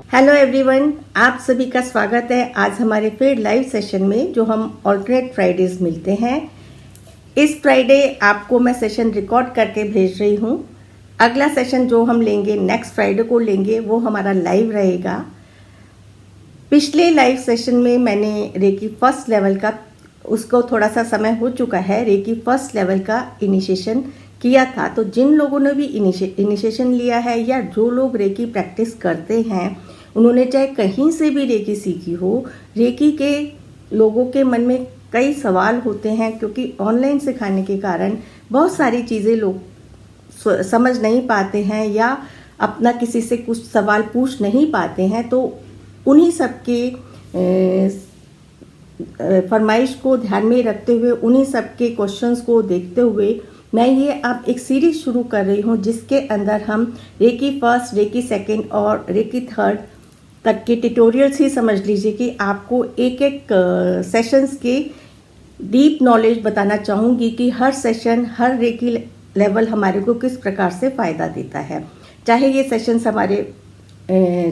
Hello everyone, आप सभी का स्वागत है आज हमारे फिर लाइव सेशन में जो हम ऑल्टरनेट फ्राइडेज मिलते हैं। इस फ्राइडे आपको मैं सेशन रिकॉर्ड करके भेज रही हूँ। अगला सेशन जो हम लेंगे नेक्स्ट फ्राइडे को लेंगे वो हमारा लाइव रहेगा। पिछले लाइव सेशन में मैंने रेकी फर्स्ट लेवल का उसको थोड़ा सा समय हो चुका है, रेकी फर्स्ट लेवल का इनिशिएशन किया था। तो जिन लोगों ने भी इनिशिएशन लिया है या जो लोग रेकी प्रैक्टिस करते हैं, उन्होंने चाहे कहीं से भी रेकी सीखी हो, रेकी के लोगों के मन में कई सवाल होते हैं क्योंकि ऑनलाइन सिखाने के कारण बहुत सारी चीज़ें लोग समझ नहीं पाते हैं या अपना किसी से कुछ सवाल पूछ नहीं पाते हैं। तो उन्हीं सब के फरमाइश को ध्यान में रखते हुए, उन्हीं सब के क्वेश्चंस को देखते हुए मैं ये अब एक सीरीज शुरू कर रही हूँ जिसके अंदर हम रेकी फर्स्ट, रेकी सेकंड और रेकी थर्ड तक के ट्यूटोरियल्स ही समझ लीजिए कि आपको एक एक सेशंस के डीप नॉलेज बताना चाहूँगी कि हर सेशन, हर रेकी लेवल हमारे को किस प्रकार से फ़ायदा देता है। चाहे ये सेशंस हमारे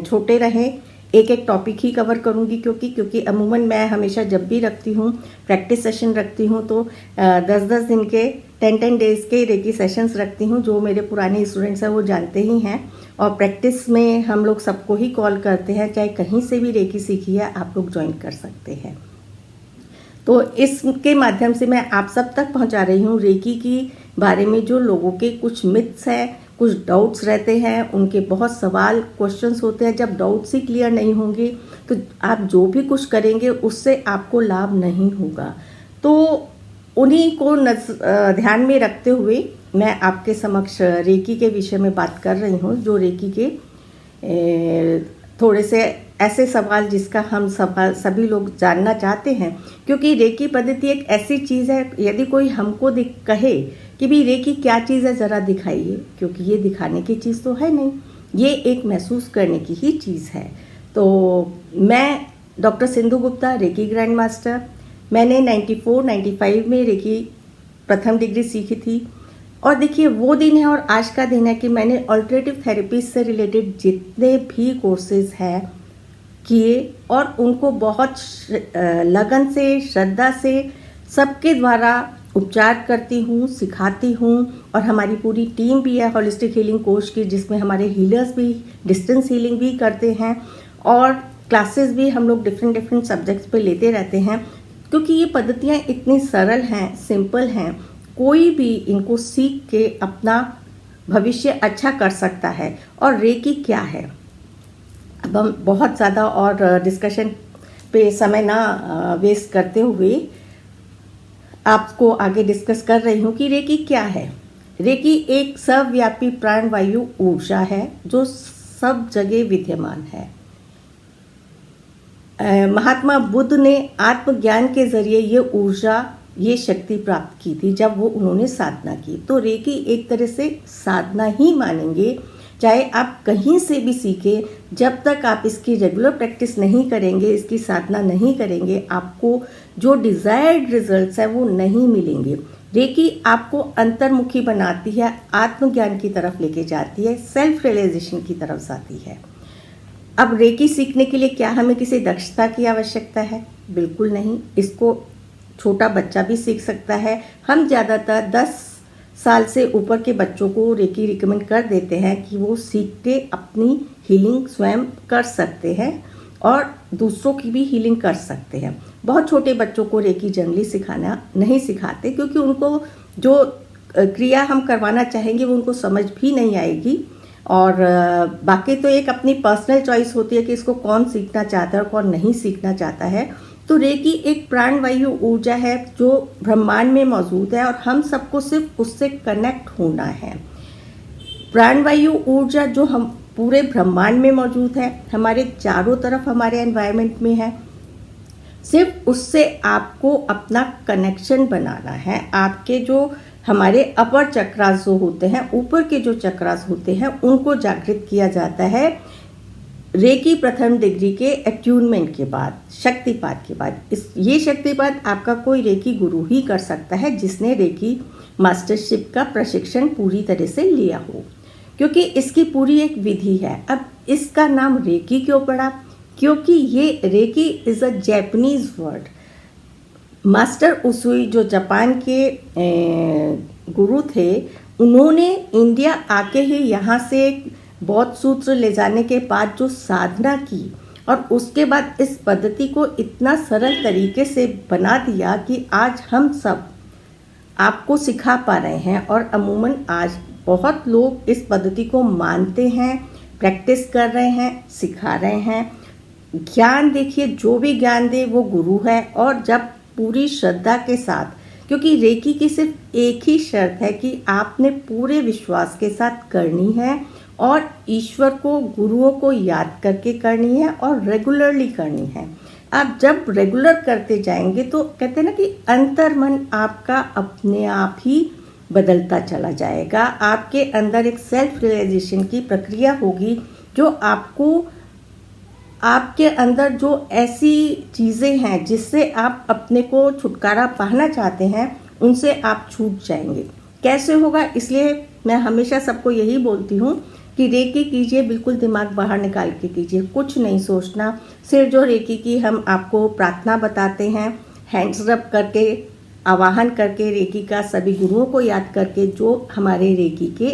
छोटे रहें, एक एक टॉपिक ही कवर करूँगी क्योंकि अमूमन मैं हमेशा जब भी रखती हूँ प्रैक्टिस सेशन रखती हूँ तो 10-10 दिन के 10-10 डेज़ के रेकी सेशंस रखती हूँ। जो मेरे पुराने स्टूडेंट्स हैं वो जानते ही हैं। और प्रैक्टिस में हम लोग सबको ही कॉल करते हैं, चाहे कहीं से भी रेकी सीखी है आप लोग ज्वाइन कर सकते हैं। तो इसके माध्यम से मैं आप सब तक पहुंचा रही हूँ रेकी की बारे में जो लोगों के कुछ मिथ्स हैं, कुछ डाउट्स रहते हैं, उनके बहुत सवाल क्वेश्चंस होते हैं। जब डाउट्स ही क्लियर नहीं होंगे तो आप जो भी कुछ करेंगे उससे आपको लाभ नहीं होगा। तो उन्हीं को ध्यान में रखते हुए मैं आपके समक्ष रेकी के विषय में बात कर रही हूँ, जो रेकी के थोड़े से ऐसे सवाल जिसका हम सभी लोग जानना चाहते हैं। क्योंकि रेकी पद्धति एक ऐसी चीज़ है, यदि कोई हमको कहे कि भी रेकी क्या चीज़ है ज़रा दिखाइए, क्योंकि ये दिखाने की चीज़ तो है नहीं, ये एक महसूस करने की ही चीज़ है। तो मैं doctor Sindhu Gupta, reiki grand master, मैंने 94-95 में रेकी प्रथम डिग्री सीखी थी। और देखिए वो दिन है और आज का दिन है कि मैंने अल्टरनेटिव थेरेपी से रिलेटेड जितने भी कोर्सेज हैं किए और उनको बहुत लगन से, श्रद्धा से सबके द्वारा उपचार करती हूँ, सिखाती हूँ। और हमारी पूरी टीम भी है होलिस्टिक हीलिंग कोर्स की, जिसमें हमारे हीलर्स भी डिस्टेंस हीलिंग भी करते हैं और क्लासेस भी हम लोग डिफरेंट सब्जेक्ट्स पे लेते रहते हैं। क्योंकि ये पद्धतियाँ इतनी सरल हैं, सिंपल हैं, कोई भी इनको सीख के अपना भविष्य अच्छा कर सकता है। और रेकी क्या है, अब हम बहुत ज़्यादा और डिस्कशन पे समय ना वेस्ट करते हुए आपको आगे डिस्कस कर रही हूँ कि रेकी क्या है। रेकी एक सर्वव्यापी प्राणवायु ऊर्जा है जो सब जगह विद्यमान है। महात्मा बुद्ध ने आत्मज्ञान के जरिए ये ऊर्जा, ये शक्ति प्राप्त की थी जब वो उन्होंने साधना की। तो रेकी एक तरह से साधना ही मानेंगे, चाहे आप कहीं से भी सीखें, जब तक आप इसकी रेगुलर प्रैक्टिस नहीं करेंगे, इसकी साधना नहीं करेंगे, आपको जो डिज़ायर्ड रिजल्ट्स है वो नहीं मिलेंगे। रेकी आपको अंतर्मुखी बनाती है, आत्मज्ञान की तरफ लेके जाती है, सेल्फ रियलाइजेशन की तरफ जाती है। अब रेकी सीखने के लिए क्या हमें किसी दक्षता की आवश्यकता है? बिल्कुल नहीं। इसको छोटा बच्चा भी सीख सकता है। हम ज़्यादातर 10 साल से ऊपर के बच्चों को रेकी रिकमेंड कर देते हैं कि वो सीख के अपनी हीलिंग स्वयं कर सकते हैं और दूसरों की भी हीलिंग कर सकते हैं। बहुत छोटे बच्चों को रेकी जनरली सिखाना नहीं सिखाते क्योंकि उनको जो क्रिया हम करवाना चाहेंगे वो उनको समझ भी नहीं आएगी। और बाकी तो एक अपनी पर्सनल चॉइस होती है कि इसको कौन सीखना चाहता है और कौन नहीं सीखना चाहता है। तो रेकी एक प्राणवायु ऊर्जा है जो ब्रह्मांड में मौजूद है और हम सबको सिर्फ उससे कनेक्ट होना है। प्राणवायु ऊर्जा जो हम पूरे ब्रह्मांड में मौजूद है, हमारे चारों तरफ हमारे एनवायरनमेंट में है, सिर्फ उससे आपको अपना कनेक्शन बनाना है। आपके जो हमारे अपर चक्रास जो होते हैं, ऊपर के जो चक्रास होते हैं, उनको जागृत किया जाता है रेकी प्रथम डिग्री के अट्यूनमेंट के बाद, शक्तिपात के बाद। ये शक्तिपात आपका कोई रेकी गुरु ही कर सकता है जिसने रेकी मास्टरशिप का प्रशिक्षण पूरी तरह से लिया हो, क्योंकि इसकी पूरी एक विधि है। अब इसका नाम रेकी क्यों पड़ा? क्योंकि ये reiki is a Japanese word. Master Usui जो जापान के गुरु थे, उन्होंने इंडिया आके ही यहाँ से बौद्ध सूत्र ले जाने के बाद जो साधना की और उसके बाद इस पद्धति को इतना सरल तरीके से बना दिया कि आज हम सब आपको सिखा पा रहे हैं। और अमूमन आज बहुत लोग इस पद्धति को मानते हैं, प्रैक्टिस कर रहे हैं, सिखा रहे हैं। ज्ञान देखिए, जो भी ज्ञान दे वो गुरु है। और जब पूरी श्रद्धा के साथ, क्योंकि रेकी की सिर्फ एक ही शर्त है कि आपने पूरे विश्वास के साथ करनी है और ईश्वर को, गुरुओं को याद करके करनी है और रेगुलरली करनी है। आप जब रेगुलर करते जाएंगे तो कहते हैं ना कि अंतर्मन आपका अपने आप ही बदलता चला जाएगा। आपके अंदर एक सेल्फ रियलाइजेशन की प्रक्रिया होगी जो आपको, आपके अंदर जो ऐसी चीज़ें हैं जिससे आप अपने को छुटकारा पाना चाहते हैं, उनसे आप छूट जाएंगे। कैसे होगा? इसलिए मैं हमेशा सबको यही बोलती हूँ कि रेकी कीजिए, बिल्कुल दिमाग बाहर निकाल के कीजिए, कुछ नहीं सोचना। सिर्फ जो रेकी की हम आपको प्रार्थना बताते हैं, हैंड्स रब करके, आवाहन करके, रेकी का सभी गुरुओं को याद करके, जो हमारे रेकी के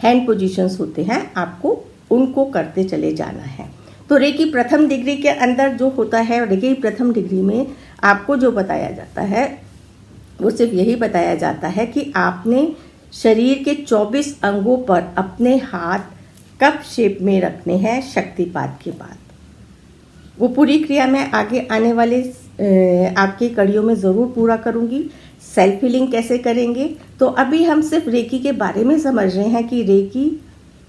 हैंड पोजीशंस होते हैं, आपको उनको करते चले जाना है। तो रेकी प्रथम डिग्री के अंदर जो होता है, रेकी प्रथम डिग्री में आपको जो बताया जाता है वो सिर्फ यही बताया जाता है कि आपने शरीर के 24 अंगों पर अपने हाथ कप शेप में रखने हैं शक्तिपात के बाद। वो पूरी क्रिया मैं आगे आने वाले आपकी कड़ियों में ज़रूर पूरा करूँगी। सेल्फ हीलिंग कैसे करेंगे, तो अभी हम सिर्फ रेकी के बारे में समझ रहे हैं कि रेकी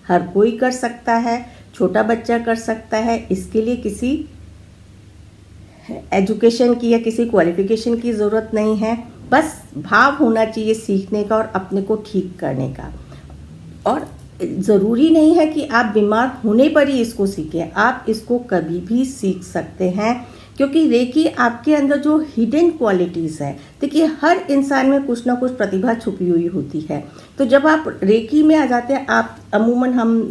हर कोई कर सकता है, छोटा बच्चा कर सकता है। इसके लिए किसी एजुकेशन की या किसी क्वालिफिकेशन की ज़रूरत नहीं है, बस भाव होना चाहिए सीखने का और अपने को ठीक करने का। और ज़रूरी नहीं है कि आप बीमार होने पर ही इसको सीखें, आप इसको कभी भी सीख सकते हैं, क्योंकि रेकी आपके अंदर जो हिडन क्वालिटीज़ हैं, देखिए हर इंसान में कुछ ना कुछ प्रतिभा छुपी हुई होती है। तो जब आप रेकी में आ जाते हैं, आप अमूमन हम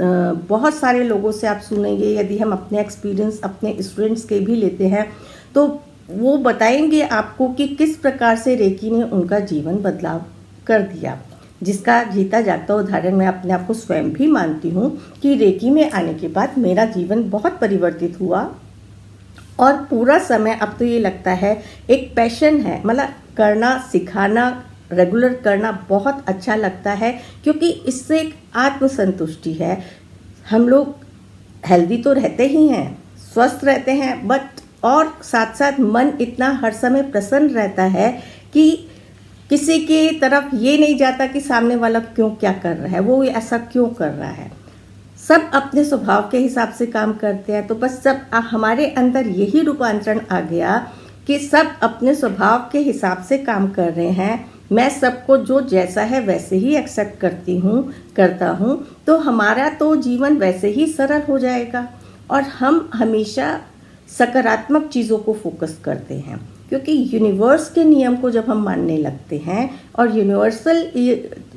बहुत सारे लोगों से आप सुनेंगे, यदि हम अपने एक्सपीरियंस अपने स्टूडेंट्स के भी लेते हैं तो वो बताएंगे आपको कि किस प्रकार से रेकी ने उनका जीवन बदलाव कर दिया, जिसका जीता जागता उदाहरण मैं अपने आप को स्वयं भी मानती हूँ कि रेकी में आने के बाद मेरा जीवन बहुत परिवर्तित हुआ। और पूरा समय अब तो ये लगता है एक पैशन है, मतलब करना, सिखाना, रेगुलर करना बहुत अच्छा लगता है, क्योंकि इससे एक आत्मसंतुष्टि है। हम लोग हेल्दी तो रहते ही हैं, स्वस्थ रहते हैं, बट और साथ साथ मन इतना हर समय प्रसन्न रहता है कि किसी की तरफ ये नहीं जाता कि सामने वाला क्यों क्या कर रहा है, वो ऐसा क्यों कर रहा है। सब अपने स्वभाव के हिसाब से काम करते हैं। तो बस जब हमारे अंदर यही रूपांतरण आ गया कि सब अपने स्वभाव के हिसाब से काम कर रहे हैं, मैं सबको जो जैसा है वैसे ही एक्सेप्ट करता हूँ, तो हमारा तो जीवन वैसे ही सरल हो जाएगा और हम हमेशा सकारात्मक चीज़ों को फोकस करते हैं। क्योंकि यूनिवर्स के नियम को जब हम मानने लगते हैं और यूनिवर्सल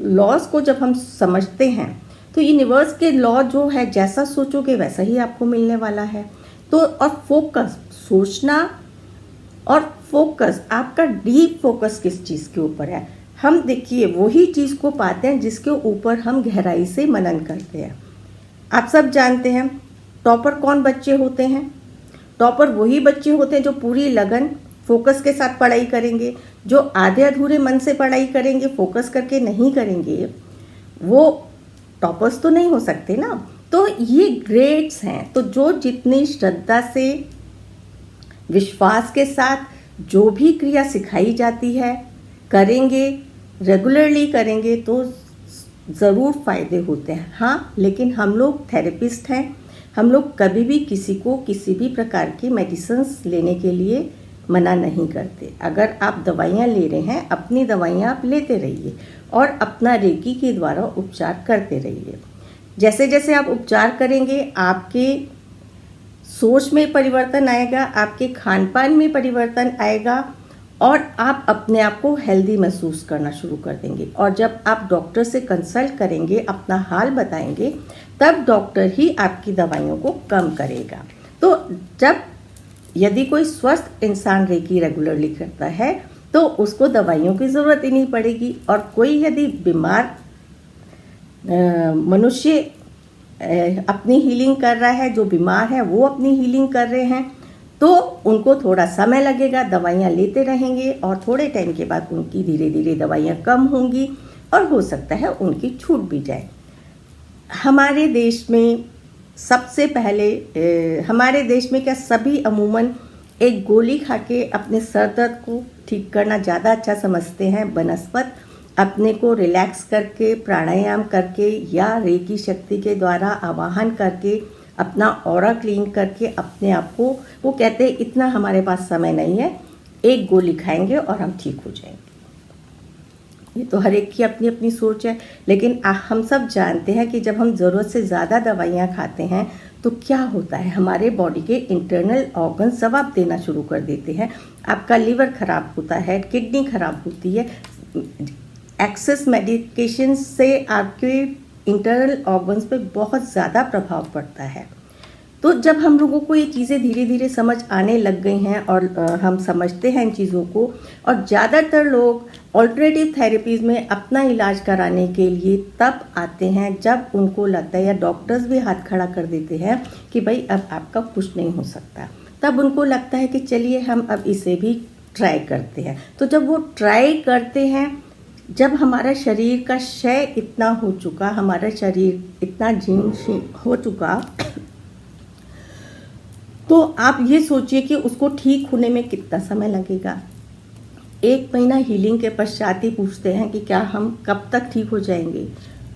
लॉज को जब हम समझते हैं, तो यूनिवर्स के लॉ जो है, जैसा सोचोगे वैसा ही आपको मिलने वाला है। तो और फोकस, सोचना और फोकस, आपका डीप फोकस किस चीज़ के ऊपर है, हम देखिए वही चीज़ को पाते हैं जिसके ऊपर हम गहराई से मनन करते हैं। आप सब जानते हैं टॉपर कौन बच्चे होते हैं? टॉपर वही बच्चे होते हैं जो पूरी लगन, फोकस के साथ पढ़ाई करेंगे। जो आधे अधूरे मन से पढ़ाई करेंगे, फोकस करके नहीं करेंगे, वो टॉपर्स तो नहीं हो सकते ना। तो ये ग्रेड्स हैं। तो जो जितनी श्रद्धा से, विश्वास के साथ जो भी क्रिया सिखाई जाती है करेंगे, रेगुलरली करेंगे, तो ज़रूर फायदे होते हैं। हाँ, लेकिन हम लोग थेरेपिस्ट हैं, हम लोग कभी भी किसी को किसी भी प्रकार की मेडिसिन्स लेने के लिए मना नहीं करते। अगर आप दवाइयाँ ले रहे हैं, अपनी दवाइयाँ आप लेते रहिए और अपना रेकी के द्वारा उपचार करते रहिए। जैसे जैसे आप उपचार करेंगे, आपके सोच में परिवर्तन आएगा, आपके खान पान में परिवर्तन आएगा और आप अपने आप को हेल्दी महसूस करना शुरू कर देंगे। और जब आप डॉक्टर से कंसल्ट करेंगे, अपना हाल बताएंगे, तब डॉक्टर ही आपकी दवाइयों को कम करेगा। तो जब यदि कोई स्वस्थ इंसान रेकी रेगुलरली करता है तो उसको दवाइयों की ज़रूरत ही नहीं पड़ेगी। और कोई यदि बीमार मनुष्य अपनी हीलिंग कर रहा है, जो बीमार है वो अपनी हीलिंग कर रहे हैं, तो उनको थोड़ा समय लगेगा, दवाइयाँ लेते रहेंगे और थोड़े टाइम के बाद उनकी धीरे धीरे दवाइयाँ कम होंगी और हो सकता है उनकी छूट भी जाए। हमारे देश में सबसे पहले हमारे देश में क्या सभी अमूमन एक गोली खा के अपने सर दर्द को ठीक करना ज़्यादा अच्छा समझते हैं बनस्पत अपने को रिलैक्स करके, प्राणायाम करके या रेकी शक्ति के द्वारा आवाहन करके, अपना ऑरा क्लीन करके अपने आप को, वो कहते हैं इतना हमारे पास समय नहीं है, एक गोली खाएंगे और हम ठीक हो जाएंगे। ये तो हर एक की अपनी अपनी सोच है। लेकिन हम सब जानते हैं कि जब हम ज़रूरत से ज़्यादा दवाइयाँ खाते हैं तो क्या होता है, हमारे बॉडी के इंटरनल ऑर्गन जवाब देना शुरू कर देते हैं। आपका लीवर खराब होता है, किडनी खराब होती है। एक्सेस मेडिकेशन से आपके इंटरनल ऑर्गन्स पे बहुत ज़्यादा प्रभाव पड़ता है। तो जब हम लोगों को ये चीज़ें धीरे धीरे समझ आने लग गई हैं और हम समझते हैं इन चीज़ों को, और ज़्यादातर लोग ऑल्टरनेटिव थेरेपीज़ में अपना इलाज कराने के लिए तब आते हैं जब उनको लगता है, या डॉक्टर्स भी हाथ खड़ा कर देते हैं कि भाई अब आपका कुछ नहीं हो सकता। तब उनको लगता है कि चलिए हम अब इसे भी ट्राई करते हैं। तो जब वो ट्राई करते हैं, जब हमारा शरीर का क्षय इतना हो चुका, हमारा शरीर इतना जीर्ण हो चुका, तो आप ये सोचिए कि उसको ठीक होने में कितना समय लगेगा। 1 महीना हीलिंग के पश्चात ही पूछते हैं कि क्या हम कब तक ठीक हो जाएंगे।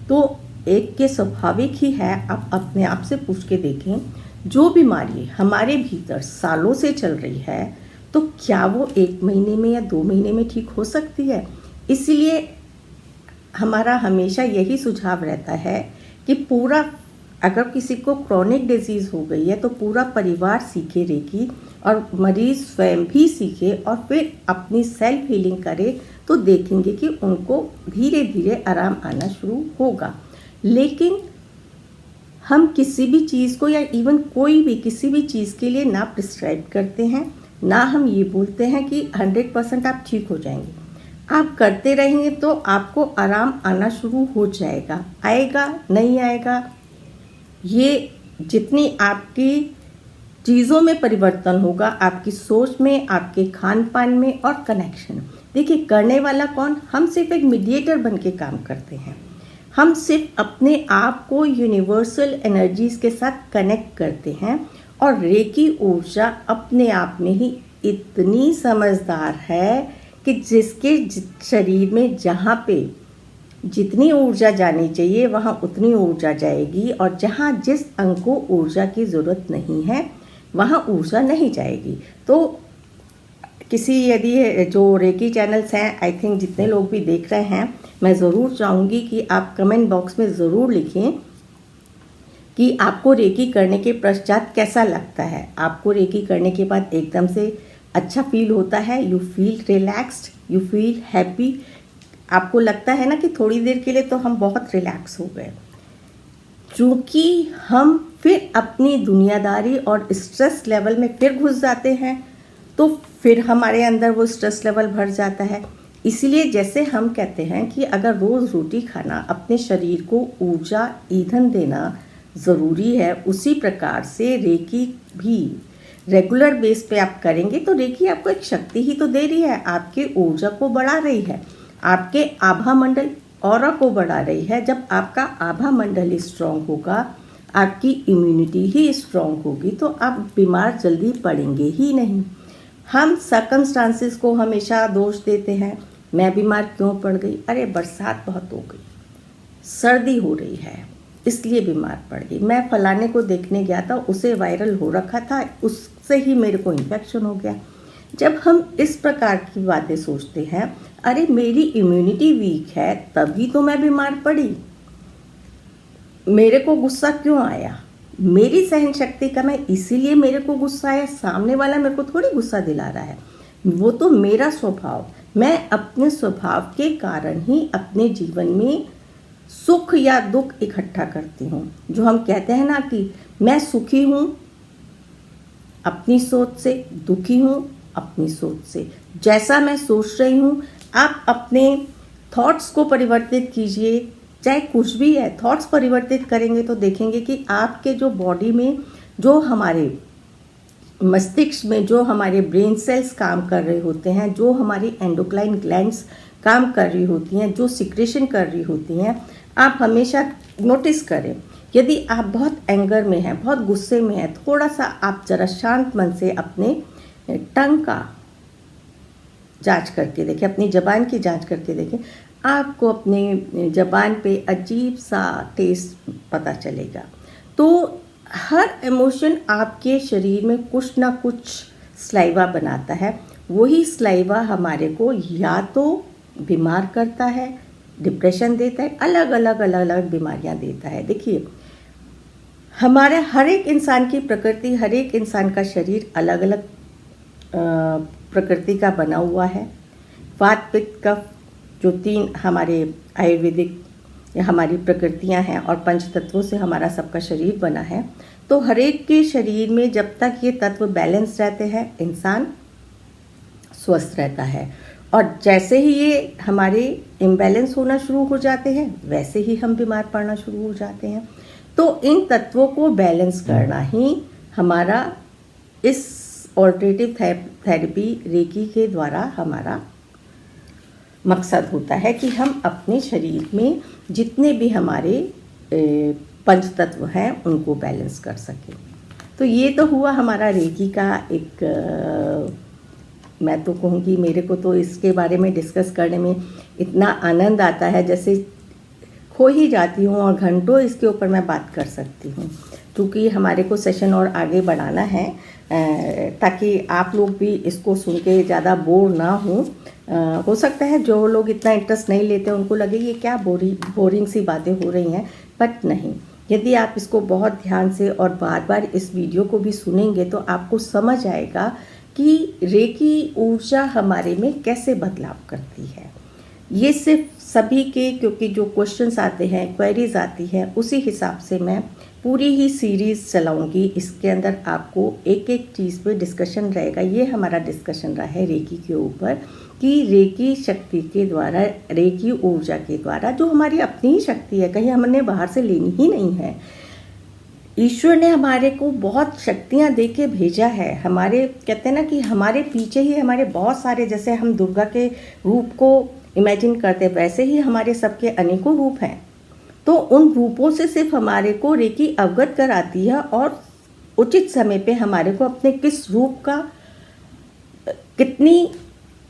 तो एक के स्वाभाविक ही है, आप अपने आप से पूछ के देखें, जो बीमारी हमारे भीतर सालों से चल रही है तो क्या वो 1 महीने में या 2 महीने में ठीक हो सकती है। इसलिए हमारा हमेशा यही सुझाव रहता है कि पूरा, अगर किसी को क्रॉनिक डिजीज़ हो गई है तो पूरा परिवार सीखे रेकी और मरीज़ स्वयं भी सीखे और फिर अपनी सेल्फ हीलिंग करे, तो देखेंगे कि उनको धीरे धीरे आराम आना शुरू होगा। लेकिन हम किसी भी चीज़ को, या इवन कोई भी किसी भी चीज़ के लिए ना प्रिस्क्राइब करते हैं, ना हम ये बोलते हैं कि 100% आप ठीक हो जाएंगे। आप करते रहेंगे तो आपको आराम आना शुरू हो जाएगा। आएगा नहीं आएगा, ये जितनी आपकी चीज़ों में परिवर्तन होगा, आपकी सोच में, आपके खान पान में और कनेक्शन। देखिए, करने वाला कौन? हम सिर्फ एक मीडिएटर बन के काम करते हैं। हम सिर्फ अपने आप को यूनिवर्सल एनर्जीज के साथ कनेक्ट करते हैं। और रेकी ऊर्जा अपने आप में ही इतनी समझदार है कि जिसके शरीर में जहाँ पे जितनी ऊर्जा जानी चाहिए वहाँ उतनी ऊर्जा जाएगी, और जहाँ जिस अंग को ऊर्जा की ज़रूरत नहीं है वहाँ ऊर्जा नहीं जाएगी। तो किसी, यदि जो रेकी चैनल्स हैं, आई थिंक जितने लोग भी देख रहे हैं, मैं ज़रूर चाहूँगी कि आप कमेंट बॉक्स में ज़रूर लिखें कि आपको रेकी करने के पश्चात कैसा लगता है। आपको रेकी करने के बाद एकदम से अच्छा फील होता है, you feel relaxed, you feel happy. आपको लगता है ना कि थोड़ी देर के लिए तो हम बहुत रिलैक्स हो गए। चूँकि हम फिर अपनी दुनियादारी और स्ट्रेस लेवल में फिर घुस जाते हैं, तो फिर हमारे अंदर वो स्ट्रेस लेवल भर जाता है। इसलिए जैसे हम कहते हैं कि अगर रोज़ रोटी खाना अपने शरीर को ऊर्जा, ईंधन देना ज़रूरी है, उसी प्रकार से रेकी भी रेगुलर बेस पे आप करेंगे तो रेकी आपको एक शक्ति ही तो दे रही है, आपकी ऊर्जा को बढ़ा रही है, आपके आभा मंडल ऑरा को बढ़ा रही है। जब आपका आभा मंडल ही स्ट्रॉन्ग होगा, आपकी इम्यूनिटी ही स्ट्रॉन्ग होगी, तो आप बीमार जल्दी पड़ेंगे ही नहीं। हम सर्कमस्टांसेस को हमेशा दोष देते हैं, मैं बीमार क्यों पड़ गई, अरे बरसात बहुत हो गई, सर्दी हो रही है इसलिए बीमार पड़ गई, मैं फलाने को देखने गया था, उसे वायरल हो रखा था, उससे ही मेरे को इन्फेक्शन हो गया। जब हम इस प्रकार की बातें सोचते हैं, अरे मेरी इम्यूनिटी वीक है तभी तो मैं बीमार पड़ी, मेरे को गुस्सा क्यों आया, मेरी सहन शक्ति कम है इसीलिए मेरे को गुस्सा आया, सामने वाला मेरे को थोड़ी गुस्सा दिला रहा है। वो तो मेरा स्वभाव, मैं अपने स्वभाव के कारण ही अपने जीवन में सुख या दुख इकट्ठा करती हूँ। जो हम कहते हैं ना कि मैं सुखी हूँ अपनी सोच से, दुखी हूँ अपनी सोच से। जैसा मैं सोच रही हूँ, आप अपने थॉट्स को परिवर्तित कीजिए, चाहे कुछ भी है, थॉट्स परिवर्तित करेंगे तो देखेंगे कि आपके जो बॉडी में, जो हमारे मस्तिष्क में, जो हमारे ब्रेन सेल्स काम कर रहे होते हैं, जो हमारी एंडोक्राइन ग्लैंड्स काम कर रही होती हैं, जो सिक्रेशन कर रही होती हैं, आप हमेशा नोटिस करें। यदि आप बहुत एंगर में हैं, बहुत गुस्से में हैं, थोड़ा सा आप जरा शांत मन से अपने टंग का जांच करके देखें, अपनी ज़बान की जांच करके देखें, आपको अपने ज़बान पे अजीब सा टेस्ट पता चलेगा। तो हर इमोशन आपके शरीर में कुछ ना कुछ स्लाइवा बनाता है। वही स्लाइवा हमारे को या तो बीमार करता है, डिप्रेशन देता है, अलग अलग बीमारियां देता है। देखिए, हमारे हर एक इंसान की प्रकृति, हर एक इंसान का शरीर अलग अलग प्रकृति का बना हुआ है। वात पित्त कफ, जो 3 हमारे आयुर्वेदिक हमारी प्रकृतियां हैं, और पंच तत्वों से हमारा सबका शरीर बना है। तो हर एक के शरीर में जब तक ये तत्व बैलेंस रहते हैं, इंसान स्वस्थ रहता है। और जैसे ही ये हमारे इम्बैलेंस होना शुरू हो जाते हैं, वैसे ही हम बीमार पड़ना शुरू हो जाते हैं। तो इन तत्वों को बैलेंस करना ही हमारा इस ऑल्टरनेटिव थेरेपी रेकी के द्वारा हमारा मकसद होता है कि हम अपने शरीर में जितने भी हमारे पंच तत्व हैं उनको बैलेंस कर सकें। तो ये तो हुआ हमारा रेकी का एक मैं तो कहूँगी, मेरे को तो इसके बारे में डिस्कस करने में इतना आनंद आता है, जैसे खो ही जाती हूँ और घंटों इसके ऊपर मैं बात कर सकती हूँ। क्योंकि हमारे को सेशन और आगे बढ़ाना है, ताकि आप लोग भी इसको सुन के ज़्यादा बोर ना हो सकता है जो लोग इतना इंटरेस्ट नहीं लेते उनको लगे ये क्या बोरिंग सी बातें हो रही हैं, बट नहीं। यदि आप इसको बहुत ध्यान से और बार बार इस वीडियो को भी सुनेंगे तो आपको समझ आएगा कि रेकी ऊर्जा हमारे में कैसे बदलाव करती है। ये सिर्फ सभी के, क्योंकि जो क्वेश्चंस आते हैं, क्वेरीज आती हैं, उसी हिसाब से मैं पूरी ही सीरीज़ चलाऊंगी। इसके अंदर आपको एक एक चीज़ पे डिस्कशन रहेगा। ये हमारा डिस्कशन रहा है रेकी के ऊपर, कि रेकी शक्ति के द्वारा, रेकी ऊर्जा के द्वारा, जो हमारी अपनी ही शक्ति है, कहीं हमने बाहर से लेनी ही नहीं है। ईश्वर ने हमारे को बहुत शक्तियाँ दे के भेजा है। हमारे कहते हैं ना कि हमारे पीछे ही हमारे बहुत सारे, जैसे हम दुर्गा के रूप को इमेजिन करते हैं, वैसे ही हमारे सबके अनेकों रूप हैं। तो उन रूपों से सिर्फ हमारे को रेकी अवगत कराती है, और उचित समय पे हमारे को अपने किस रूप का कितनी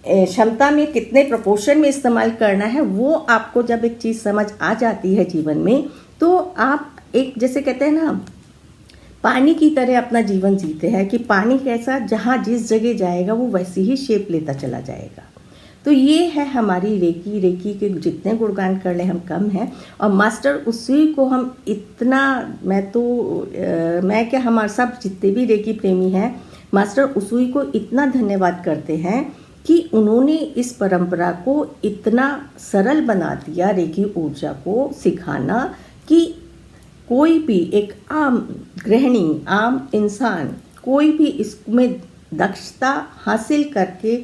क्षमता में, कितने प्रपोर्शन में इस्तेमाल करना है, वो आपको जब एक चीज़ समझ आ जाती है जीवन में, तो आप एक, जैसे कहते हैं ना, पानी की तरह अपना जीवन जीते हैं, कि पानी कैसा जहाँ जिस जगह जाएगा वो वैसी ही शेप लेता चला जाएगा। तो ये है हमारी रेकी। रेकी के जितने गुणगान कर ले हम कम हैं, और मास्टर उसी को हम इतना, मैं क्या, हमारे सब जितने भी रेकी प्रेमी हैं, मास्टर उसी को इतना धन्यवाद करते हैं कि उन्होंने इस परंपरा को इतना सरल बना दिया, रेकी ऊर्जा को सिखाना, कि कोई भी एक आम गृहिणी, आम इंसान, कोई भी इसमें दक्षता हासिल करके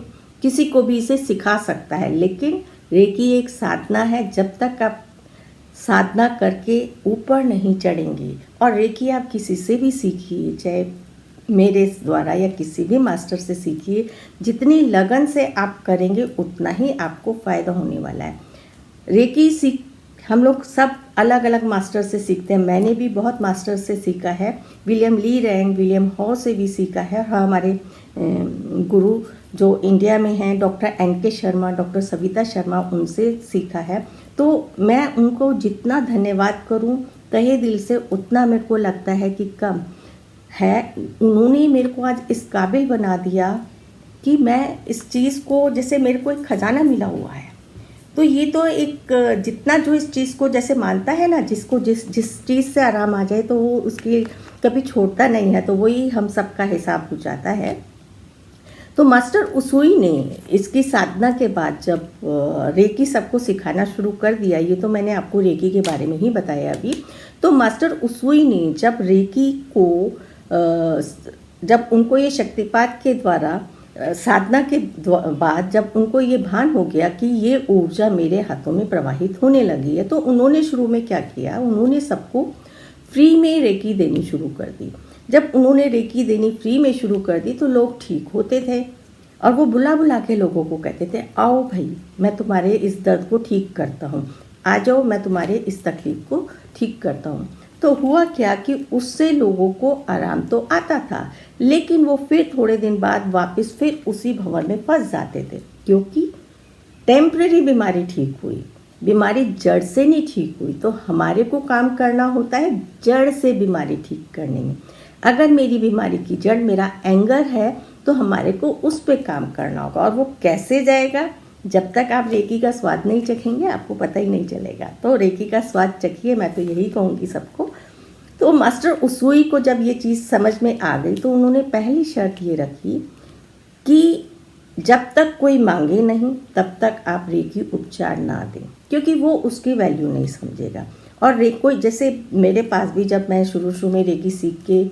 किसी को भी इसे सिखा सकता है। लेकिन रेकी एक साधना है, जब तक आप साधना करके ऊपर नहीं चढ़ेंगे, और रेकी आप किसी से भी सीखिए, चाहे मेरे द्वारा या किसी भी मास्टर से सीखिए, जितनी लगन से आप करेंगे उतना ही आपको फ़ायदा होने वाला है। रेकी हम लोग सब अलग अलग मास्टर से सीखते हैं। मैंने भी बहुत मास्टर से सीखा है, विलियम ली रैंग, विलियम हॉ से भी सीखा है। हमारे गुरु जो इंडिया में हैं, doctor NK Sharma, doctor Savita Sharma, उनसे सीखा है। तो मैं उनको जितना धन्यवाद करूं तहे दिल से, उतना मेरे को लगता है कि कम है। उन्होंने मेरे को आज इस काबिल बना दिया कि मैं इस चीज़ को, जैसे मेरे को एक खजाना मिला हुआ है, तो ये तो एक, जितना जो इस चीज़ को जैसे मानता है ना, जिसको जिस चीज़ से आराम आ जाए तो वो उसकी कभी छोड़ता नहीं है, तो वही हम सबका हिसाब हो जाता है। तो मास्टर उसुई ने इसकी साधना के बाद जब रेकी सबको सिखाना शुरू कर दिया, ये तो मैंने आपको रेकी के बारे में ही बताया अभी। तो मास्टर उसुई ने जब रेकी को जब उनको ये शक्तिपात के द्वारा साधना के बाद जब उनको ये भान हो गया कि ये ऊर्जा मेरे हाथों में प्रवाहित होने लगी है, तो उन्होंने शुरू में क्या किया, उन्होंने सबको फ्री में रेकी देनी शुरू कर दी। जब उन्होंने रेकी देनी फ्री में शुरू कर दी तो लोग ठीक होते थे और वो बुला बुला के लोगों को कहते थे, आओ भाई मैं तुम्हारे इस दर्द को ठीक करता हूँ, आ जाओ मैं तुम्हारे इस तकलीफ को ठीक करता हूँ। तो हुआ क्या कि उससे लोगों को आराम तो आता था, लेकिन वो फिर थोड़े दिन बाद वापस फिर उसी भंवर में फंस जाते थे, क्योंकि टेम्परेरी बीमारी ठीक हुई, बीमारी जड़ से नहीं ठीक हुई। तो हमारे को काम करना होता है जड़ से बीमारी ठीक करने में। अगर मेरी बीमारी की जड़ मेरा एंगर है तो हमारे को उस पे काम करना होगा, और वो कैसे जाएगा, जब तक आप रेकी का स्वाद नहीं चखेंगे आपको पता ही नहीं चलेगा। तो रेकी का स्वाद चखिए, मैं तो यही कहूँगी सबको। तो मास्टर उसुई को जब ये चीज़ समझ में आ गई तो उन्होंने पहली शर्त ये रखी कि जब तक कोई मांगे नहीं तब तक आप रेकी उपचार ना दें, क्योंकि वो उसकी वैल्यू नहीं समझेगा। और कोई जैसे मेरे पास भी जब मैं शुरू में रेकी सीख के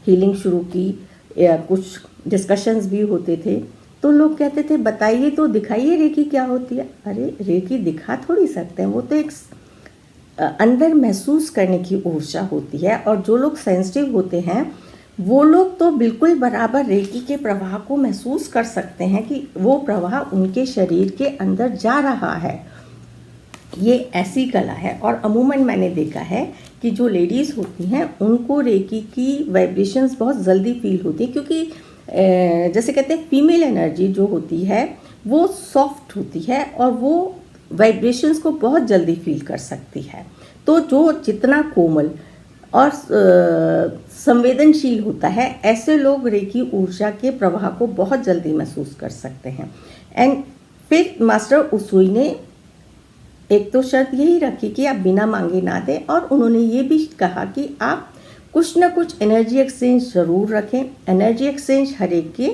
हीलिंग शुरू की, या कुछ डिस्कशंस भी होते थे, तो लोग कहते थे बताइए तो, दिखाइए रेकी क्या होती है। अरे रेकी दिखा थोड़ी सकते हैं, वो तो एक अंदर महसूस करने की ऊर्जा होती है। और जो लोग सेंसिटिव होते हैं वो लोग तो बिल्कुल बराबर रेकी के प्रवाह को महसूस कर सकते हैं कि वो प्रवाह उनके शरीर के अंदर जा रहा है। ये ऐसी कला है। और अमूमन मैंने देखा है कि जो लेडीज़ होती हैं उनको रेकी की वाइब्रेशंस बहुत जल्दी फील होती है, क्योंकि जैसे कहते हैं फीमेल एनर्जी जो होती है वो सॉफ्ट होती है और वो वाइब्रेशंस को बहुत जल्दी फील कर सकती है। तो जो जितना कोमल और संवेदनशील होता है, ऐसे लोग रेकी ऊर्जा के प्रवाह को बहुत जल्दी महसूस कर सकते हैं। एंड फिर मास्टर उसुई ने एक तो शर्त यही रखी कि आप बिना मांगे ना दें, और उन्होंने ये भी कहा कि आप कुछ ना कुछ एनर्जी एक्सचेंज ज़रूर रखें। एनर्जी एक्सचेंज हर एक के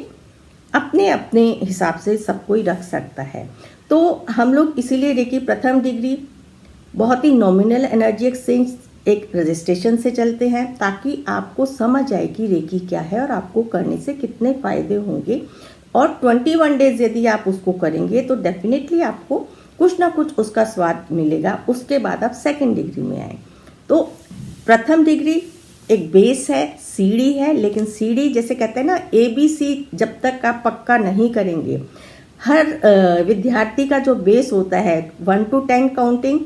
अपने अपने हिसाब से सब कोई रख सकता है। तो हम लोग इसीलिए रेकी प्रथम डिग्री बहुत ही नॉमिनल एनर्जी एक्सचेंज एक रजिस्ट्रेशन से चलते हैं, ताकि आपको समझ आए कि रेकी क्या है और आपको करने से कितने फ़ायदे होंगे। और 21 डेज यदि आप उसको करेंगे तो डेफिनेटली आपको कुछ ना कुछ उसका स्वाद मिलेगा। उसके बाद आप सेकंड डिग्री में आए। तो प्रथम डिग्री एक बेस है, सीढ़ी है, लेकिन सीढ़ी जैसे कहते हैं ना ABC, जब तक आप पक्का नहीं करेंगे, हर विद्यार्थी का जो बेस होता है 1 to 10 counting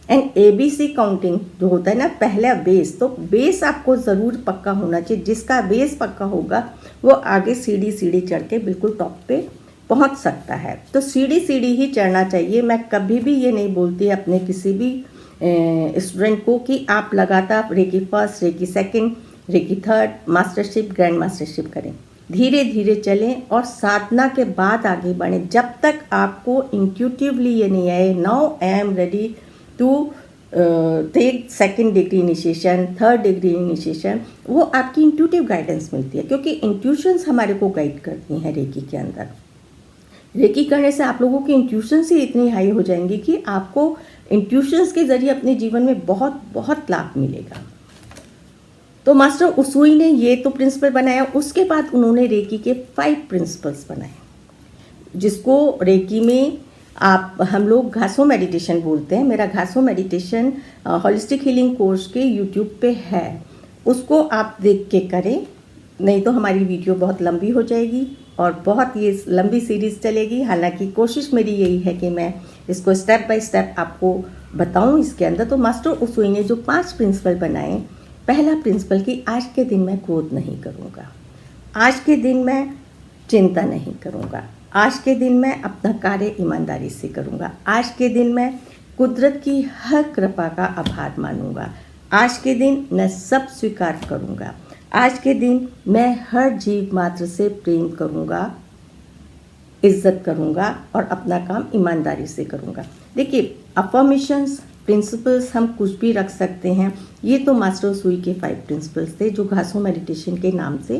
and ABC counting जो होता है ना, पहला बेस, तो बेस आपको ज़रूर पक्का होना चाहिए। जिसका बेस पक्का होगा वो आगे सीढ़ी चढ़ के बिल्कुल टॉप पे पहुंच सकता है। तो सीढ़ी ही चढ़ना चाहिए। मैं कभी भी ये नहीं बोलती अपने किसी भी स्टूडेंट को कि आप लगातार reiki first, reiki second, reiki third, mastership, grand mastership करें। धीरे धीरे चलें और साधना के बाद आगे बढ़ें। जब तक आपको इंट्यूटिवली ये नहीं आए, now I am ready to take second degree initiation, third degree initiation, वो आपकी इंट्यूटिव गाइडेंस मिलती है, क्योंकि इंट्यूशंस हमारे को गाइड करती हैं रेकी के अंदर। रेकी करने से आप लोगों की इंट्यूशंस ही इतनी हाई हो जाएंगी कि आपको इंट्यूशंस के जरिए अपने जीवन में बहुत बहुत लाभ मिलेगा। तो मास्टर उसुई ने ये तो प्रिंसिपल बनाया। उसके बाद उन्होंने रेकी के 5 प्रिंसिपल्स बनाए, जिसको रेकी में हम लोग घासो मेडिटेशन बोलते हैं। मेरा घासो मेडिटेशन होलिस्टिक हीलिंग कोर्स के यूट्यूब पे है, उसको आप देख के करें, नहीं तो हमारी वीडियो बहुत लंबी हो जाएगी और बहुत ये लंबी सीरीज़ चलेगी। हालांकि कोशिश मेरी यही है कि मैं इसको स्टेप बाय स्टेप आपको बताऊं इसके अंदर। तो मास्टर उसुई ने जो 5 प्रिंसिपल बनाए, पहला प्रिंसिपल कि आज के दिन मैं क्रोध नहीं करूंगा, आज के दिन मैं चिंता नहीं करूंगा, आज के दिन मैं अपना कार्य ईमानदारी से करूंगा, आज के दिन मैं कुदरत की हर कृपा का आभार मानूंगा, आज के दिन मैं सब स्वीकार करूंगा, आज के दिन मैं हर जीव मात्र से प्रेम करूंगा, इज्जत करूंगा और अपना काम ईमानदारी से करूंगा। देखिए, अफर्मेशंस, प्रिंसिपल्स हम कुछ भी रख सकते हैं। ये तो मास्टर उसुई के 5 प्रिंसिपल्स थे जो घासो मेडिटेशन के नाम से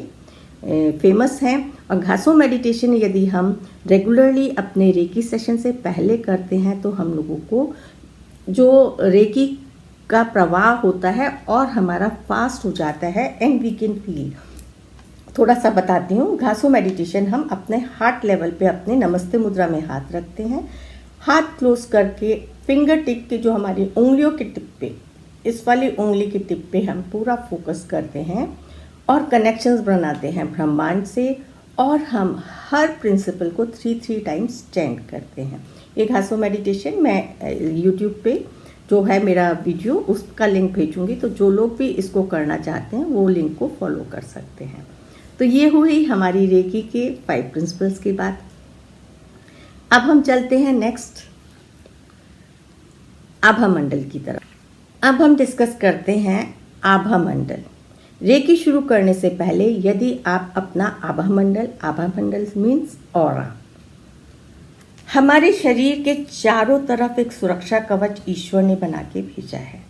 फेमस हैं। और घासो मेडिटेशन यदि हम रेगुलरली अपने रेकी सेशन से पहले करते हैं तो हम लोगों को जो रेकी का प्रवाह होता है और हमारा फास्ट हो जाता है एंड वी कैन फील। थोड़ा सा बताती हूँ। घासो मेडिटेशन हम अपने हार्ट लेवल पे अपने नमस्ते मुद्रा में हाथ रखते हैं, हाथ क्लोज करके फिंगर टिप के जो हमारी उंगलियों के टिप पे, इस वाली उंगली की टिप पे हम पूरा फोकस करते हैं और कनेक्शंस बनाते हैं ब्रह्मांड से, और हम हर प्रिंसिपल को 3 टाइम्स चैंट करते हैं। ये घासो मेडिटेशन मैं यूट्यूब पे जो है मेरा वीडियो, उसका लिंक भेजूंगी, तो जो लोग भी इसको करना चाहते हैं वो लिंक को फॉलो कर सकते हैं। तो ये हुई हमारी रेकी के 5 प्रिंसिपल्स की बात। अब हम चलते हैं नेक्स्ट आभा मंडल की तरफ। अब हम डिस्कस करते हैं आभा मंडल। रेकी शुरू करने से पहले यदि आप अपना आभा मंडल मीन्स ऑरा, हमारे शरीर के चारों तरफ एक सुरक्षा कवच ईश्वर ने बना के भेजा है,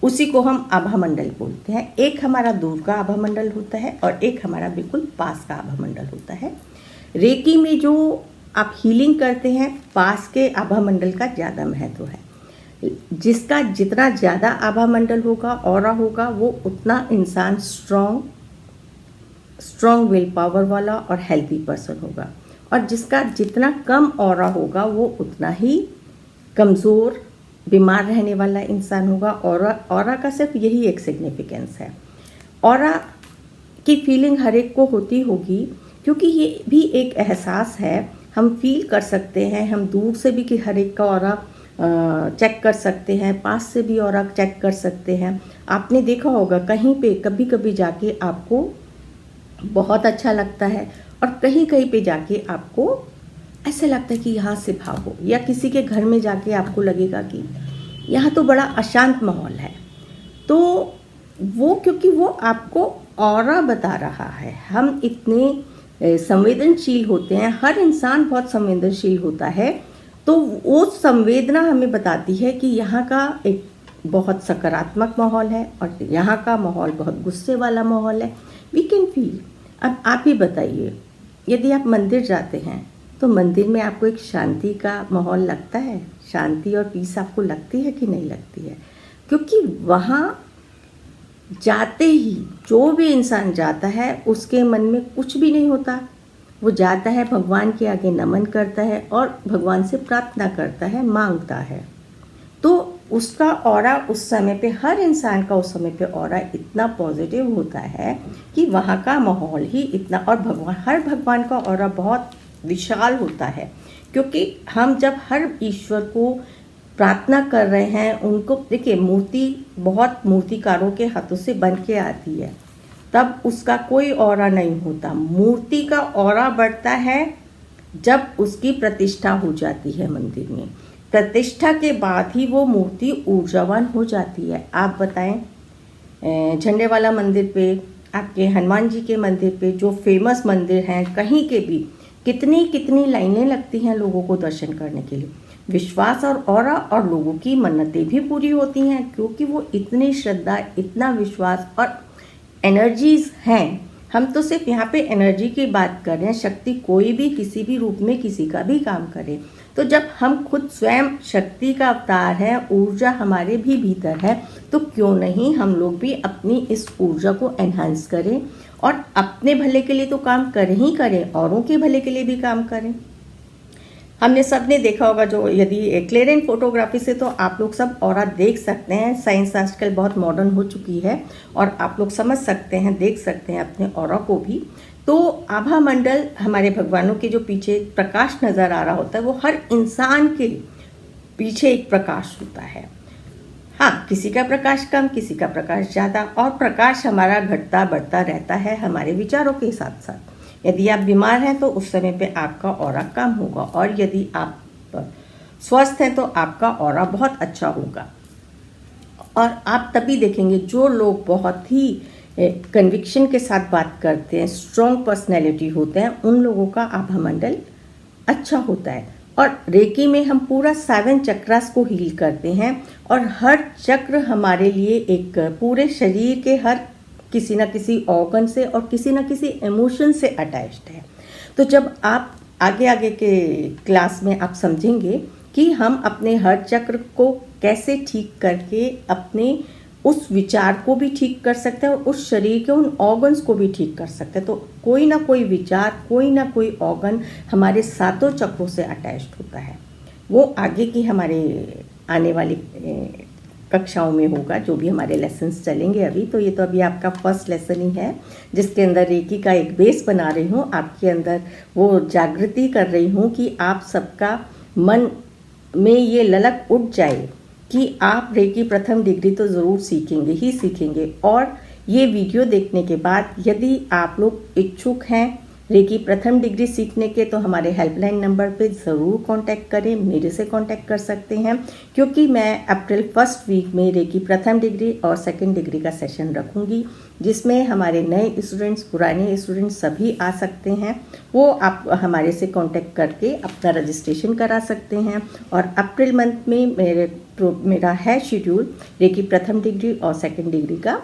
उसी को हम आभा मंडल बोलते हैं। एक हमारा दूर का आभा मंडल होता है और एक हमारा बिल्कुल पास का आभा मंडल होता है। रेकी में जो आप हीलिंग करते हैं, पास के आभा मंडल का ज़्यादा महत्व है। जिसका जितना ज़्यादा आभा मंडल होगा, ऑरा होगा, वो उतना इंसान स्ट्रॉन्ग विल पावर वाला और हेल्दी पर्सन होगा, और जिसका जितना कम ऑरा होगा वो उतना ही कमज़ोर, बीमार रहने वाला इंसान होगा। ऑरा का सिर्फ यही एक सिग्निफिकेंस है। ऑरा की फीलिंग हर एक को होती होगी, क्योंकि ये भी एक एहसास है, हम फील कर सकते हैं। हम दूर से भी कि हर एक का ऑरा चेक कर सकते हैं, पास से भी ऑरा चेक कर सकते हैं। आपने देखा होगा कहीं पे कभी कभी जाके आपको बहुत अच्छा लगता है, और कहीं कहीं पे जाके आपको ऐसा लगता है कि यहाँ से भागो, या किसी के घर में जाके आपको लगेगा कि यहाँ तो बड़ा अशांत माहौल है। तो वो क्योंकि वो आपको ऑरा बता रहा है। हम इतने संवेदनशील होते हैं, हर इंसान बहुत संवेदनशील होता है, तो वो संवेदना हमें बताती है कि यहाँ का एक बहुत सकारात्मक माहौल है और यहाँ का माहौल बहुत गुस्से वाला माहौल है। We can feel. अब आप ही बताइए, यदि आप मंदिर जाते हैं तो मंदिर में आपको एक शांति का माहौल लगता है? शांति और पीस आपको लगती है कि नहीं लगती है? क्योंकि वहाँ जाते ही जो भी इंसान जाता है उसके मन में कुछ भी नहीं होता। वो जाता है, भगवान के आगे नमन करता है और भगवान से प्रार्थना करता है, मांगता है। तो उसका ऑरा उस समय पे, हर इंसान का उस समय पे ऑरा इतना पॉजिटिव होता है कि वहाँ का माहौल ही इतना, और हर भगवान का ऑरा बहुत विशाल होता है। क्योंकि हम जब हर ईश्वर को प्रार्थना कर रहे हैं, उनको देखिए, मूर्ति बहुत मूर्तिकारों के हाथों से बन के आती है, तब उसका कोई ऑरा नहीं होता। मूर्ति का ऑरा बढ़ता है जब उसकी प्रतिष्ठा हो जाती है मंदिर में। प्रतिष्ठा के बाद ही वो मूर्ति ऊर्जावान हो जाती है। आप बताएं, झंडे वाला मंदिर पे, आपके हनुमान जी के मंदिर पे, जो फेमस मंदिर हैं, कहीं के भी कितनी कितनी लाइनें लगती हैं लोगों को दर्शन करने के लिए। विश्वास और ऑरा और लोगों की मन्नतें भी पूरी होती हैं, क्योंकि वो इतनी श्रद्धा, इतना विश्वास और एनर्जीज हैं। हम तो सिर्फ यहाँ पे एनर्जी की बात कर रहे हैं। शक्ति कोई भी किसी भी रूप में किसी का भी काम करे, तो जब हम खुद स्वयं शक्ति का अवतार है, ऊर्जा हमारे भी भीतर है, तो क्यों नहीं हम लोग भी अपनी इस ऊर्जा को एनहांस करें और अपने भले के लिए तो काम करें ही करें, औरों के भले के लिए भी काम करें। हमने सबने देखा होगा, जो यदि क्लियरेंट फोटोग्राफी से तो आप लोग सब ऑरा देख सकते हैं। साइंस आजकल बहुत मॉडर्न हो चुकी है और आप लोग समझ सकते हैं, देख सकते हैं अपने ऑरा को भी। तो आभा मंडल, हमारे भगवानों के जो पीछे प्रकाश नज़र आ रहा होता है, वो हर इंसान के पीछे एक प्रकाश होता है। हाँ, किसी का प्रकाश कम, किसी का प्रकाश ज़्यादा, और प्रकाश हमारा घटता बढ़ता रहता है हमारे विचारों के साथ साथ। यदि आप बीमार हैं तो उस समय पे आपका ऑरा कम होगा, और यदि आप स्वस्थ हैं तो आपका ऑरा बहुत अच्छा होगा। और आप तभी देखेंगे जो लोग बहुत ही कन्विक्शन के साथ बात करते हैं, स्ट्रॉन्ग पर्सनैलिटी होते हैं, उन लोगों का आभा मंडल अच्छा होता है। और रेकी में हम पूरा 7 चक्रास को हील करते हैं, और हर चक्र हमारे लिए एक पूरे शरीर के हर किसी ना किसी ऑर्गन से और किसी ना किसी इमोशन से अटैच्ड है। तो जब आप आगे आगे के क्लास में आप समझेंगे कि हम अपने हर चक्र को कैसे ठीक करके अपने उस विचार को भी ठीक कर सकते हैं और उस शरीर के उन ऑर्गन्स को भी ठीक कर सकते हैं। तो कोई ना कोई विचार, कोई ना कोई ऑर्गन हमारे सातों चक्रों से अटैच्ड होता है। वो आगे की हमारे आने वाली कक्षाओं में होगा, जो भी हमारे लेसन्स चलेंगे अभी। तो ये तो अभी आपका फर्स्ट लेसन ही है, जिसके अंदर रेकी का एक बेस बना रही हूँ, आपके अंदर वो जागृति कर रही हूँ कि आप सबका मन में ये ललक उठ जाए कि आप रेकी प्रथम डिग्री तो ज़रूर सीखेंगे ही सीखेंगे। और ये वीडियो देखने के बाद यदि आप लोग इच्छुक हैं रेकी प्रथम डिग्री सीखने के, तो हमारे हेल्पलाइन नंबर पे ज़रूर कांटेक्ट करें, मेरे से कांटेक्ट कर सकते हैं, क्योंकि मैं अप्रैल फर्स्ट वीक में रेकी प्रथम डिग्री और सेकंड डिग्री का सेशन रखूंगी, जिसमें हमारे नए स्टूडेंट्स, पुराने स्टूडेंट्स सभी आ सकते हैं। वो आप हमारे से कांटेक्ट करके अपना रजिस्ट्रेशन करा सकते हैं। और अप्रैल मंथ में मेरा है शेड्यूल रेकी प्रथम डिग्री और सेकंड डिग्री का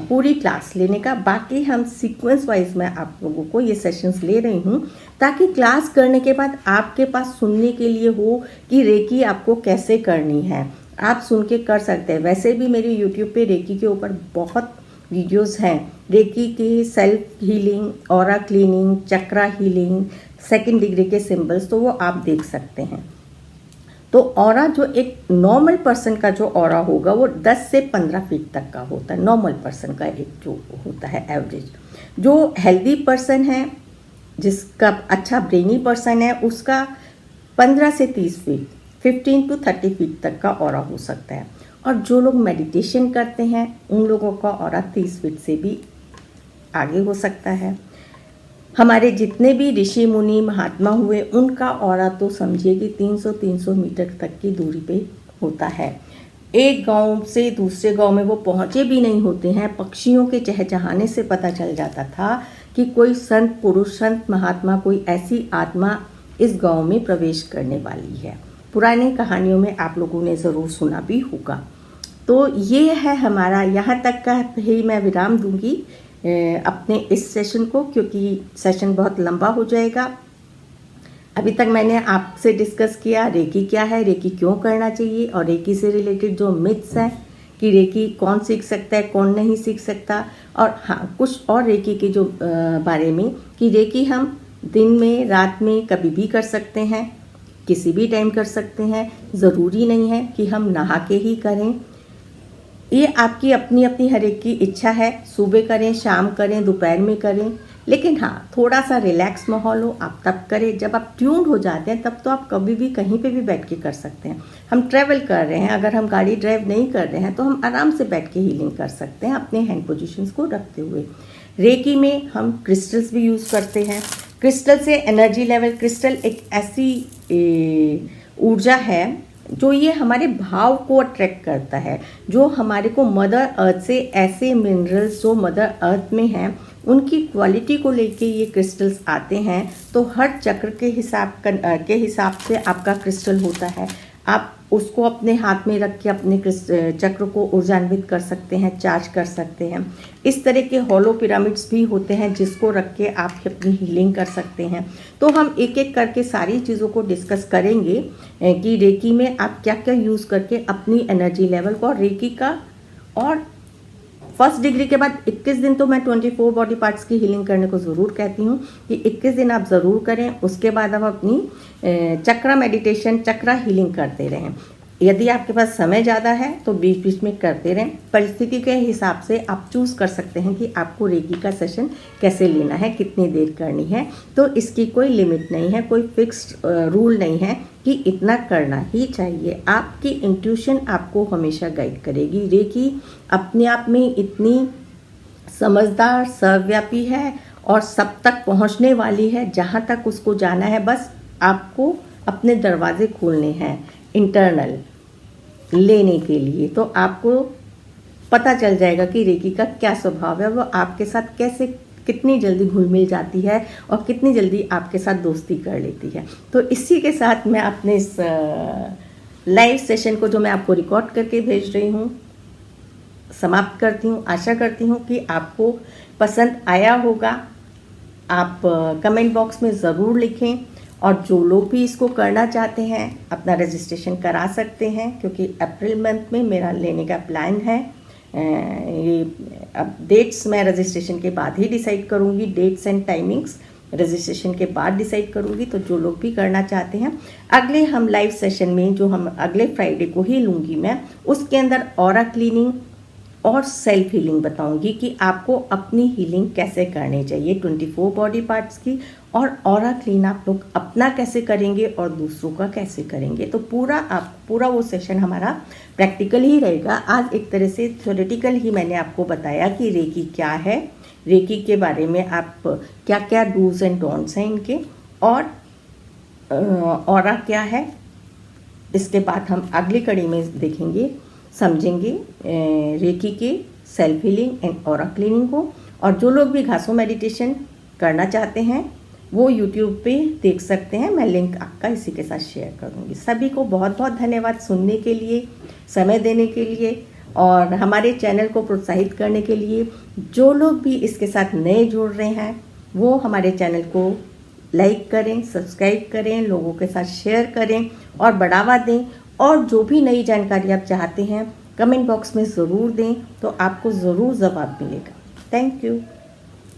पूरी क्लास लेने का। बाकी हम सीक्वेंस वाइज मैं आप लोगों को ये सेशंस ले रही हूँ, ताकि क्लास करने के बाद आपके पास सुनने के लिए हो कि रेकी आपको कैसे करनी है, आप सुन के कर सकते हैं। वैसे भी मेरे यूट्यूब पे रेकी के ऊपर बहुत वीडियोस हैं, रेकी की सेल्फ हीलिंग, ऑरा क्लीनिंग, चक्रा हीलिंग, सेकंड डिग्री के सिंबल्स, तो वो आप देख सकते हैं। तो ऑरा जो एक नॉर्मल पर्सन का जो ऑरा होगा वो 10 से 15 फीट तक का होता है, नॉर्मल पर्सन का एक जो होता है एवरेज। जो हेल्दी पर्सन है, जिसका अच्छा ब्रेनी पर्सन है, उसका 15 से 30 फीट, 15 to 30 फीट तक का ऑरा हो सकता है। और जो लोग मेडिटेशन करते हैं उन लोगों का ऑरा 30 फीट से भी आगे हो सकता है। हमारे जितने भी ऋषि मुनि महात्मा हुए, उनका ऑरा तो समझिए कि 300 मीटर तक की दूरी पे होता है। एक गांव से दूसरे गांव में वो पहुंचे भी नहीं होते हैं, पक्षियों के चहचहाने से पता चल जाता था कि कोई संत पुरुष, संत महात्मा, कोई ऐसी आत्मा इस गांव में प्रवेश करने वाली है। पुरानी कहानियों में आप लोगों ने ज़रूर सुना भी होगा। तो ये है हमारा, यहाँ तक का ही मैं विराम दूंगी अपने इस सेशन को, क्योंकि सेशन बहुत लंबा हो जाएगा। अभी तक मैंने आपसे डिस्कस किया रेकी क्या है, रेकी क्यों करना चाहिए, और रेकी से रिलेटेड जो मिथ्स हैं कि रेकी कौन सीख सकता है, कौन नहीं सीख सकता, और हाँ कुछ और रेकी के जो बारे में कि रेकी हम दिन में, रात में कभी भी कर सकते हैं, किसी भी टाइम कर सकते हैं। ज़रूरी नहीं है कि हम नहा के ही करें, ये आपकी अपनी अपनी हर एक की इच्छा है। सुबह करें, शाम करें, दोपहर में करें, लेकिन हाँ थोड़ा सा रिलैक्स माहौल हो आप तब करें। जब आप ट्यून्ड हो जाते हैं तब तो आप कभी भी कहीं पे भी बैठ के कर सकते हैं। हम ट्रैवल कर रहे हैं, अगर हम गाड़ी ड्राइव नहीं कर रहे हैं तो हम आराम से बैठ के हीलिंग कर सकते हैं अपने हैंड पोजीशंस को रखते हुए। रेकी में हम क्रिस्टल्स भी यूज़ करते हैं। क्रिस्टल से एनर्जी लेवल, क्रिस्टल एक ऐसी ऊर्जा है जो ये हमारे भाव को अट्रैक्ट करता है, जो हमारे को मदर अर्थ से, ऐसे मिनरल्स जो मदर अर्थ में हैं उनकी क्वालिटी को लेके ये क्रिस्टल्स आते हैं। तो हर चक्र के हिसाब से आपका क्रिस्टल होता है। आप उसको अपने हाथ में रख के अपने चक्र को ऊर्जान्वित कर सकते हैं, चार्ज कर सकते हैं। इस तरह के हॉलो पिरामिड्स भी होते हैं जिसको रख के आप अपनी हीलिंग कर सकते हैं। तो हम एक एक करके सारी चीज़ों को डिस्कस करेंगे कि रेकी में आप क्या क्या यूज़ करके अपनी एनर्जी लेवल को, और रेकी का, और फर्स्ट डिग्री के बाद 21 दिन तो मैं 24 बॉडी पार्ट्स की हीलिंग करने को ज़रूर कहती हूँ कि 21 दिन आप ज़रूर करें। उसके बाद आप अपनी चक्रा मेडिटेशन, चक्रा हीलिंग करते रहें। यदि आपके पास समय ज़्यादा है तो बीच बीच में करते रहें। परिस्थिति के हिसाब से आप चूज़ कर सकते हैं कि आपको रेकी का सेशन कैसे लेना है, कितनी देर करनी है। तो इसकी कोई लिमिट नहीं है, कोई फिक्स्ड रूल नहीं है कि इतना करना ही चाहिए। आपकी इंट्यूशन आपको हमेशा गाइड करेगी। रेकी अपने आप में इतनी समझदार, सर्वव्यापी है और सब तक पहुंचने वाली है जहां तक उसको जाना है। बस आपको अपने दरवाजे खोलने हैं इंटरनल लेने के लिए, तो आपको पता चल जाएगा कि रेकी का क्या स्वभाव है, वो आपके साथ कैसे, कितनी जल्दी घुल मिल जाती है और कितनी जल्दी आपके साथ दोस्ती कर लेती है। तो इसी के साथ मैं अपने इस लाइव सेशन को, जो मैं आपको रिकॉर्ड करके भेज रही हूँ, समाप्त करती हूँ। आशा करती हूँ कि आपको पसंद आया होगा। आप कमेंट बॉक्स में ज़रूर लिखें, और जो लोग भी इसको करना चाहते हैं अपना रजिस्ट्रेशन करा सकते हैं, क्योंकि अप्रैल मंथ में मेरा लेने का प्लान है। ये अब डेट्स मैं रजिस्ट्रेशन के बाद ही डिसाइड करूँगी, डेट्स एंड टाइमिंग्स रजिस्ट्रेशन के बाद डिसाइड करूँगी। तो जो लोग भी करना चाहते हैं, अगले हम लाइव सेशन में जो हम अगले फ्राइडे को ही लूँगी मैं, उसके अंदर ऑरा क्लीनिंग और सेल्फ हीलिंग बताऊंगी कि आपको अपनी हीलिंग कैसे करनी चाहिए 24 बॉडी पार्ट्स की, और ऑरा क्लीन आप लोग अपना कैसे करेंगे और दूसरों का कैसे करेंगे। तो पूरा वो सेशन हमारा प्रैक्टिकल ही रहेगा। आज एक तरह से थ्योरेटिकल ही मैंने आपको बताया कि रेकी क्या है, रेकी के बारे में आप क्या क्या डूज एंड डोंट्स हैं इनके, और ऑरा क्या है। इसके बाद हम अगली कड़ी में देखेंगे, समझेंगे रेकी के self healing and aura cleaning को। और जो लोग भी घासो मेडिटेशन करना चाहते हैं वो यूट्यूब पे देख सकते हैं, मैं लिंक आपका इसी के साथ शेयर करूँगी। सभी को बहुत बहुत धन्यवाद सुनने के लिए, समय देने के लिए और हमारे चैनल को प्रोत्साहित करने के लिए। जो लोग भी इसके साथ नए जुड़ रहे हैं वो हमारे चैनल को लाइक करें, सब्सक्राइब करें, लोगों के साथ शेयर करें और बढ़ावा दें। और जो भी नई जानकारी आप चाहते हैं कमेंट बॉक्स में ज़रूर दें, तो आपको ज़रूर जवाब मिलेगा। Thank you.